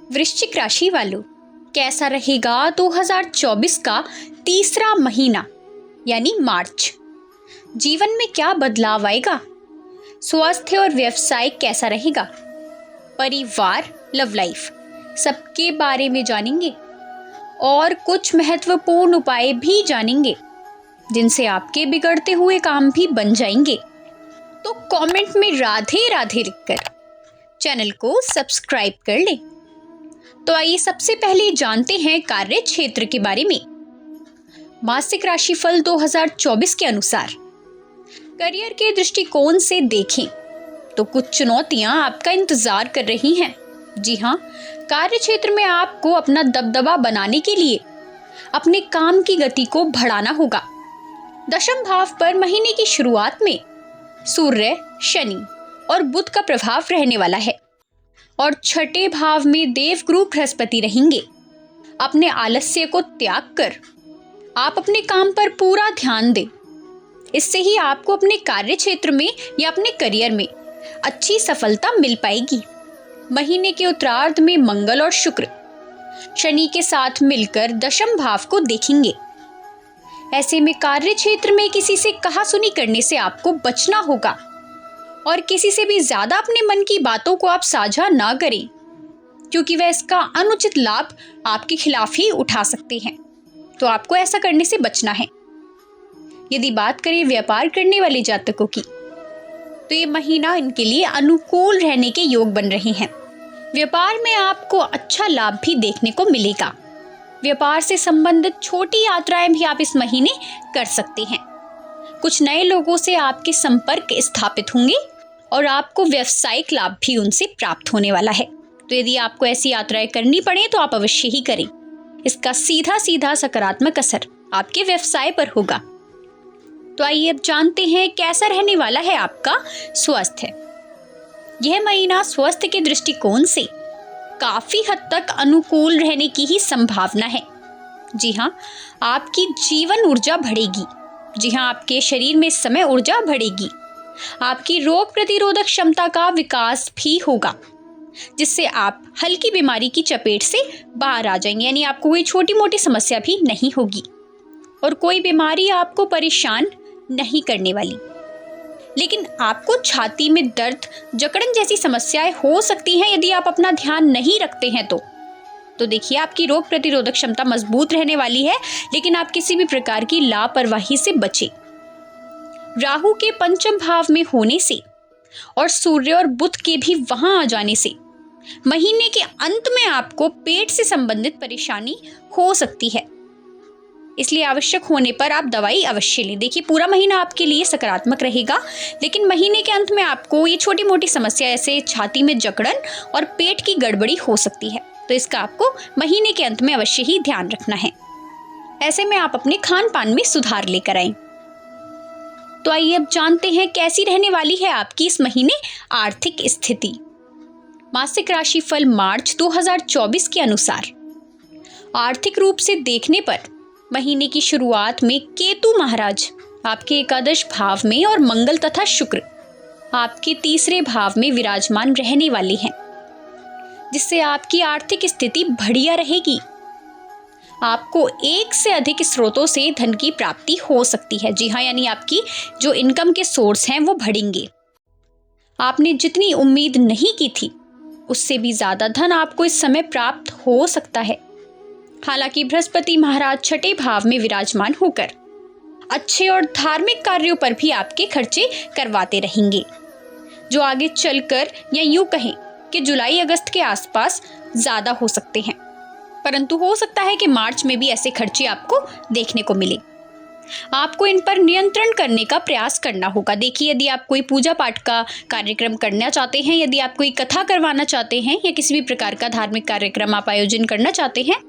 वृश्चिक राशि वालों, कैसा रहेगा 2024 का तीसरा महीना यानी मार्च। जीवन में क्या बदलाव आएगा? स्वास्थ्य और व्यवसाय कैसा रहेगा? परिवार, लव लाइफ, सबके बारे में जानेंगे और कुछ महत्वपूर्ण उपाय भी जानेंगे जिनसे आपके बिगड़ते हुए काम भी बन जाएंगे। तो कमेंट में राधे राधे लिखकर चैनल को सब्सक्राइब कर लें। तो आइए सबसे पहले जानते हैं कार्य क्षेत्र के बारे में। मासिक राशिफल 2024 के अनुसार करियर के दृष्टिकोण से देखें तो कुछ चुनौतियां आपका इंतजार कर रही हैं। जी हाँ, कार्य क्षेत्र में आपको अपना दबदबा बनाने के लिए अपने काम की गति को बढ़ाना होगा। दशम भाव पर महीने की शुरुआत में सूर्य, शनि और बुध का प्रभाव रहने वाला है और छठे भाव में देवगुरु बृहस्पति रहेंगे। अपने आलस्य को त्याग कर आप अपने काम पर पूरा ध्यान दें। इससे ही आपको अपने कार्य क्षेत्र में या अपने करियर में अच्छी सफलता मिल पाएगी। महीने के उत्तरार्ध में मंगल और शुक्र शनि के साथ मिलकर दशम भाव को देखेंगे। ऐसे में कार्य क्षेत्र में किसी से कहासुनी करने से आपको बचना होगा और किसी से भी ज्यादा अपने मन की बातों को आप साझा ना करें, क्योंकि वह इसका अनुचित लाभ आपके खिलाफ ही उठा सकते हैं। तो आपको ऐसा करने से बचना है। यदि बात करें व्यापार करने वाले जातकों की, तो ये महीना इनके लिए अनुकूल रहने के योग बन रहे हैं। व्यापार में आपको अच्छा लाभ भी देखने को मिलेगा। व्यापार से संबंधित छोटी यात्राएं भी आप इस महीने कर सकते हैं। कुछ नए लोगों से आपके संपर्क स्थापित होंगे और आपको व्यावसायिक लाभ भी उनसे प्राप्त होने वाला है। तो यदि आपको ऐसी यात्राएं करनी पड़े तो आप अवश्य ही करें। इसका सीधा सीधा सकारात्मक असर आपके व्यवसाय पर होगा। तो आइए अब जानते हैं कैसा रहने वाला है आपका स्वास्थ्य। यह महीना स्वास्थ्य के दृष्टिकोण से काफी हद तक अनुकूल रहने की ही संभावना है। जी हाँ, आपकी जीवन ऊर्जा बढ़ेगी। जी हाँ, आपके शरीर में इस समय ऊर्जा बढ़ेगी। आपकी रोग प्रतिरोधक क्षमता का विकास भी होगा, जिससे आप हल्की बीमारी की चपेट से बाहर आ जाएंगे। यानी आपको कोई छोटी मोटी समस्या भी नहीं होगी और कोई बीमारी आपको परेशान नहीं करने वाली। लेकिन आपको छाती में दर्द, जकड़न जैसी समस्याएं हो सकती हैं यदि आप अपना ध्यान नहीं रखते हैं तो देखिए, आपकी रोग प्रतिरोधक क्षमता मजबूत रहने वाली है, लेकिन आप किसी भी प्रकार की लापरवाही से बचें। राहु के पंचम भाव में होने से और सूर्य और बुध के भी वहां आ जाने से महीने के अंत में आपको पेट से संबंधित परेशानी हो सकती है। इसलिए आवश्यक होने पर आप दवाई अवश्य लें। देखिए, पूरा महीना आपके लिए सकारात्मक रहेगा, लेकिन महीने के अंत में आपको ये छोटी मोटी समस्या जैसे छाती में जकड़न और पेट की गड़बड़ी हो सकती है। तो इसका आपको महीने के अंत में अवश्य ही ध्यान रखना है। ऐसे में आप अपने खान पान में सुधार लेकर आएं। तो आइए अब जानते हैं कैसी रहने वाली है आपकी इस महीने आर्थिक स्थिति। मासिक राशिफल मार्च 2024 के अनुसार आर्थिक रूप से देखने पर महीने की शुरुआत में केतु महाराज आपके एकादश भाव में और मंगल तथा शुक्र आपके तीसरे भाव में विराजमान रहने वाले हैं, जिससे आपकी आर्थिक स्थिति बढ़िया रहेगी। आपको एक से अधिक स्रोतों से धन की प्राप्ति हो सकती है। जी हाँ, यानी आपकी जो इनकम के सोर्स हैं वो बढ़ेंगे। आपने जितनी उम्मीद नहीं की थी उससे भी ज्यादा धन आपको इस समय प्राप्त हो सकता है। हालांकि बृहस्पति महाराज छठे भाव में विराजमान होकर अच्छे और धार्मिक कार्यों पर भी आपके खर्चे करवाते रहेंगे, जो आगे चलकर या यूं कहें कि जुलाई अगस्त के आसपास ज्यादा हो सकते हैं। परंतु हो सकता है कि मार्च में भी ऐसे खर्चे आपको देखने को मिले। आपको इन पर नियंत्रण करने का प्रयास करना होगा। देखिए, यदि आप कोई पूजा पाठ का कार्यक्रम करना चाहते हैं, यदि आप कोई कथा करवाना चाहते हैं या किसी भी प्रकार का धार्मिक कार्यक्रम आप आयोजन करना चाहते हैं,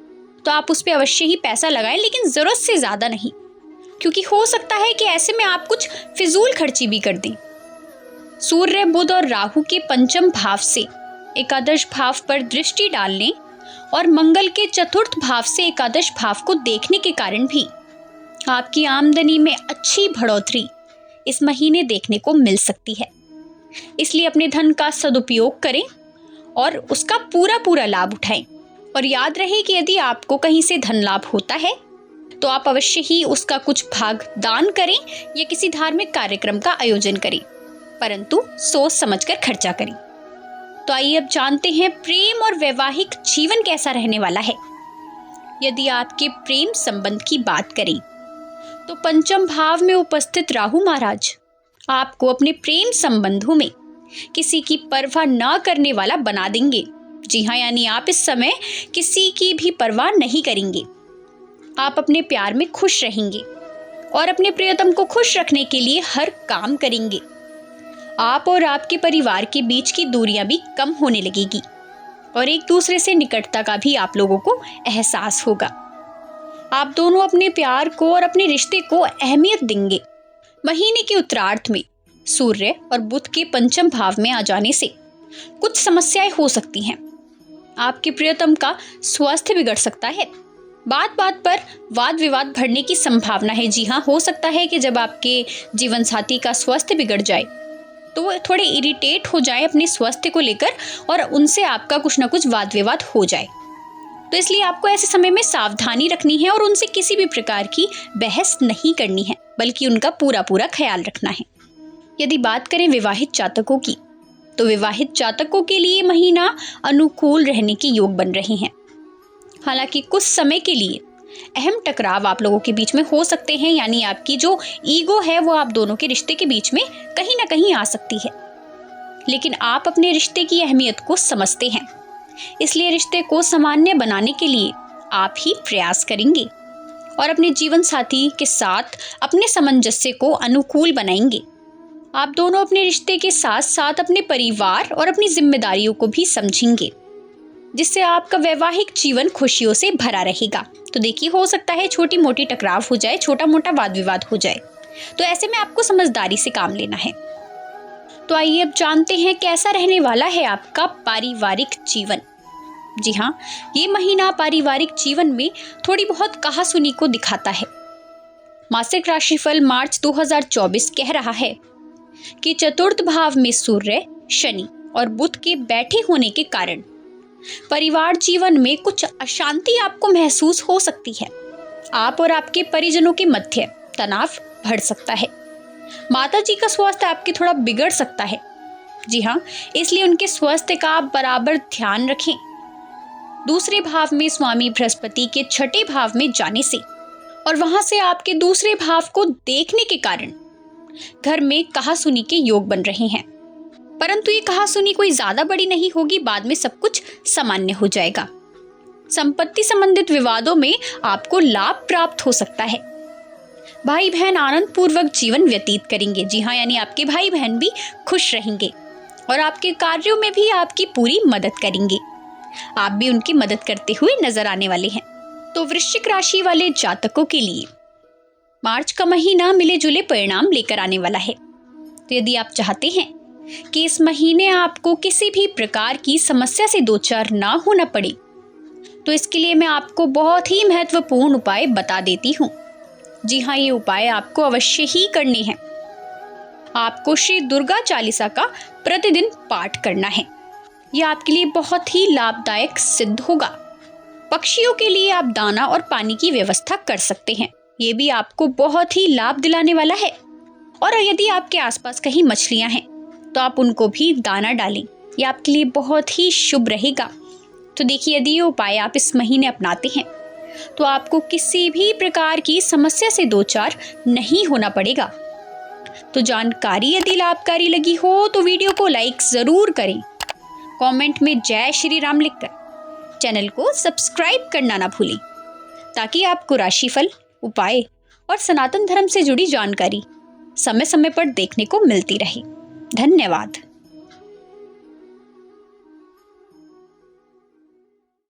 तो आप उस पर अवश्य ही पैसा लगाएं, लेकिन जरूरत से ज्यादा नहीं, क्योंकि हो सकता है कि ऐसे में आप कुछ फिजूल खर्ची भी कर दें। सूर्य, बुध और राहु के पंचम भाव से एकादश भाव पर दृष्टि डालने और मंगल के चतुर्थ भाव से एकादश भाव को देखने के कारण भी आपकी आमदनी में अच्छी बढ़ोतरी इस महीने देखने को मिल सकती है। इसलिए अपने धन का सदुपयोग करें और उसका पूरा पूरा लाभ उठाएं। और याद रहे कि यदि आपको कहीं से धन लाभ होता है तो आप अवश्य ही उसका कुछ भाग दान करें या किसी धार्मिक कार्यक्रम का आयोजन करें, परंतु सोच समझकर खर्चा करें। तो आइए अब जानते हैं प्रेम और वैवाहिक जीवन कैसा रहने वाला है। यदि आपके प्रेम संबंध की बात करें तो पंचम भाव में उपस्थित राहु महाराज आपको अपने प्रेम संबंधों में किसी की परवाह न करने वाला बना देंगे। जी हाँ, यानी आप इस समय किसी की भी परवाह नहीं करेंगे। आप अपने प्यार में खुश रहेंगे और अपने प्रियतम को खुश रखने के लिए हर काम करेंगे। आप और आपके परिवार के बीच की दूरियां भी कम होने लगेगी और एक दूसरे से निकटता का भी आप लोगों को एहसास होगा। आप दोनों अपने प्यार को और अपने रिश्ते को अहमियत देंगे। महीने के उत्तरार्ध में सूर्य और बुध के पंचम भाव में आ जाने से कुछ समस्याएं हो सकती हैं। आपके प्रियतम का स्वास्थ्य बिगड़ सकता है। बात बात पर वाद विवाद बढ़ने की संभावना है। जी हाँ, हो सकता है कि जब आपके जीवन साथी का स्वास्थ्य बिगड़ जाए तो वो थोड़े इरिटेट हो जाए अपने स्वास्थ्य को लेकर और उनसे आपका कुछ ना कुछ वाद विवाद हो जाए। तो इसलिए आपको ऐसे समय में सावधानी रखनी है और उनसे किसी भी प्रकार की बहस नहीं करनी है, बल्कि उनका पूरा पूरा ख्याल रखना है। यदि बात करें विवाहित जातकों की तो विवाहित जातकों के लिए महीना अनुकूल रहने के योग बन रहे हैं। हालांकि कुछ समय के लिए अहम टकराव आप लोगों के बीच में हो सकते हैं, यानी आपकी जो ईगो है वो आप दोनों के रिश्ते के बीच में कहीं ना कहीं आ सकती है। लेकिन आप अपने रिश्ते की अहमियत को समझते हैं, इसलिए रिश्ते को सामान्य बनाने के लिए आप ही प्रयास करेंगे और अपने जीवन साथी के साथ अपने सामंजस्य को अनुकूल बनाएंगे। आप दोनों अपने रिश्ते के साथ साथ अपने परिवार और अपनी जिम्मेदारियों को भी समझेंगे, जिससे आपका वैवाहिक जीवन खुशियों से भरा रहेगा। तो देखिए, हो सकता है छोटी मोटी टकराव हो जाए, छोटा मोटा वाद विवाद हो जाए, तो ऐसे में आपको समझदारी से काम लेना है। तो आइए अब जानते हैं कैसा रहने वाला है आपका पारिवारिक जीवन। जी हाँ, ये महीना पारिवारिक जीवन में थोड़ी बहुत कहासुनी को दिखाता है। मासिक राशिफल मार्च 2024 कह रहा है कि चतुर्थ भाव में सूर्य, शनि और बुध के बैठे होने के कारण परिवार जीवन में कुछ अशांति आपको महसूस हो सकती है। आप और आपके परिजनों के मध्य तनाव बढ़ सकता है। माता जी का स्वास्थ्य आपके थोड़ा बिगड़ सकता है। जी हाँ, इसलिए उनके स्वास्थ्य का आप बराबर ध्यान रखें। दूसरे भाव में स्वामी बृहस्पति के छठे भाव में जाने से और वहां से आपके दूसरे भाव को देखने के कारण घर में कहासुनी के योग बन रहे हैं, परंतु ये कहासुनी कोई ज्यादा बड़ी नहीं होगी। बाद में सब कुछ सामान्य हो जाएगा। संपत्ति संबंधित विवादों में आपको लाभ प्राप्त हो सकता है। भाई बहन आनंद पूर्वक जीवन व्यतीत करेंगे। जी हाँ, यानी आपके भाई बहन भी खुश रहेंगे और आपके कार्यों में भी आपकी पूरी मदद करेंगे। आप भी उनकी मदद करते हुए नजर आने वाले हैं। तो वृश्चिक राशि वाले जातकों के लिए मार्च का महीना मिले जुले परिणाम लेकर आने वाला है। तो यदि आप चाहते हैं कि इस महीने आपको किसी भी प्रकार की समस्या से दो चार ना होना पड़े, तो इसके लिए मैं आपको बहुत ही महत्वपूर्ण उपाय बता देती हूँ। जी हाँ, ये उपाय आपको अवश्य ही करने हैं। आपको श्री दुर्गा चालीसा का प्रतिदिन पाठ करना है। यह आपके लिए बहुत ही लाभदायक सिद्ध होगा। पक्षियों के लिए आप दाना और पानी की व्यवस्था कर सकते हैं, ये भी आपको बहुत ही लाभ दिलाने वाला है। और यदि आपके आसपास कहीं मछलियां हैं तो आप उनको भी दाना डालें, यह आपके लिए बहुत ही शुभ रहेगा। तो देखिए, यदि ये उपाय आप इस महीने अपनाते हैं तो आपको किसी भी प्रकार की समस्या से दो चार नहीं होना पड़ेगा। तो जानकारी यदि लाभकारी लगी हो तो वीडियो को लाइक जरूर करें, कमेंट में जय श्री राम लिखकर चैनल को सब्सक्राइब करना ना भूलें, ताकि आपको राशिफल, उपाय और सनातन धर्म से जुड़ी जानकारी समय समय पर देखने को मिलती रहे। धन्यवाद।